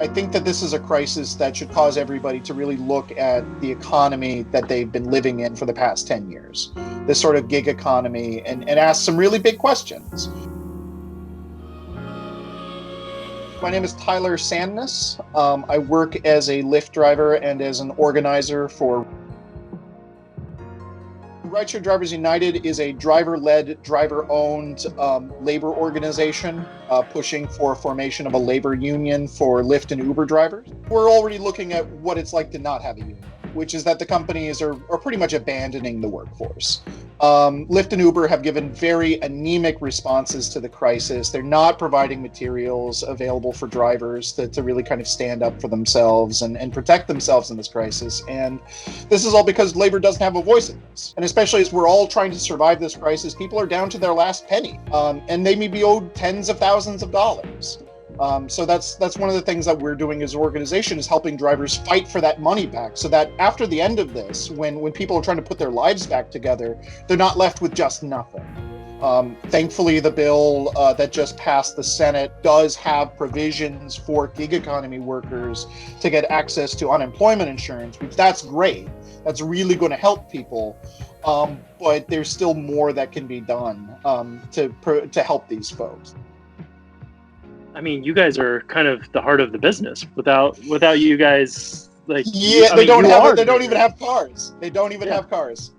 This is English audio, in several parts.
I think that this is a crisis that should cause everybody to really look at the economy that they've been living in for the past 10 years, this sort of gig economy, and ask some really big questions. My name is Tyler Sandness. I work as a Lyft driver and as an organizer for Rideshare Drivers United is a driver-led, driver-owned labor organization pushing for formation of a labor union for Lyft and Uber drivers. We're already looking at what it's like to not have a union, which is that the companies are pretty much abandoning the workforce. Lyft and Uber have given very anemic responses to the crisis. They're not providing materials available for drivers to really kind of stand up for themselves and protect themselves in this crisis. And this is all because labor doesn't have a voice in this. And especially as we're all trying to survive this crisis, people are down to their last penny, and they may be owed tens of thousands of dollars. So that's one of the things that we're doing as an organization, is helping drivers fight for that money back, so that after the end of this, when people are trying to put their lives back together, they're not left with just nothing. Thankfully, the bill that just passed the Senate does have provisions for gig economy workers to get access to unemployment insurance, which that's great. That's really going to help people. But there's still more that can be done to help these folks. I mean, you guys are kind of the heart of the business. Without you guys, like, they don't even have cars. They don't even have cars.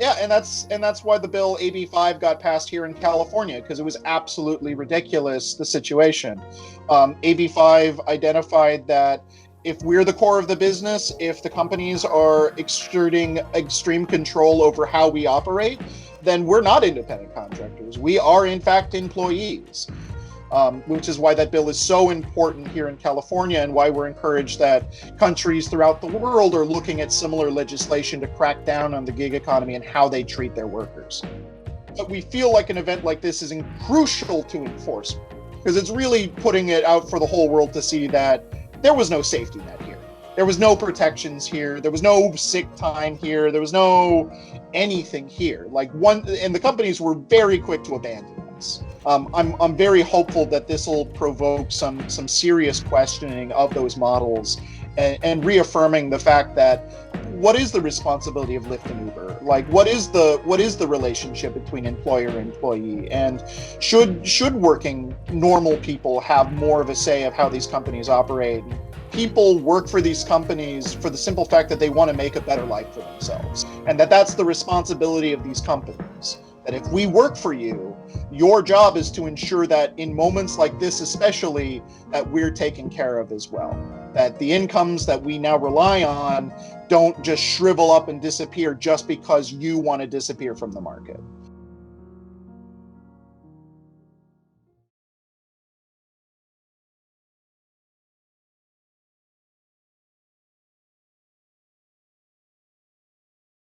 Yeah, and that's why the bill AB 5 got passed here in California, because it was absolutely ridiculous, the situation. AB 5 identified that if we're the core of the business, if the companies are exerting extreme control over how we operate, then we're not independent contractors. We are, in fact, employees. Which is why that bill is so important here in California, and why we're encouraged that countries throughout the world are looking at similar legislation to crack down on the gig economy and how they treat their workers. But we feel like an event like this is crucial to enforce, because it's really putting it out for the whole world to see that there was no safety net here. There was no protections here. There was no sick time here. There was no anything here. And the companies were very quick to abandon us. I'm very hopeful that this will provoke some serious questioning of those models, and reaffirming the fact that what is the responsibility of Lyft and Uber? Like, what is the relationship between employer and employee? And should working normal people have more of a say of how these companies operate? People work for these companies for the simple fact that they want to make a better life for themselves, and that's the responsibility of these companies. That if we work for you, your job is to ensure that in moments like this especially, that we're taken care of as well. That the incomes that we now rely on don't just shrivel up and disappear just because you want to disappear from the market.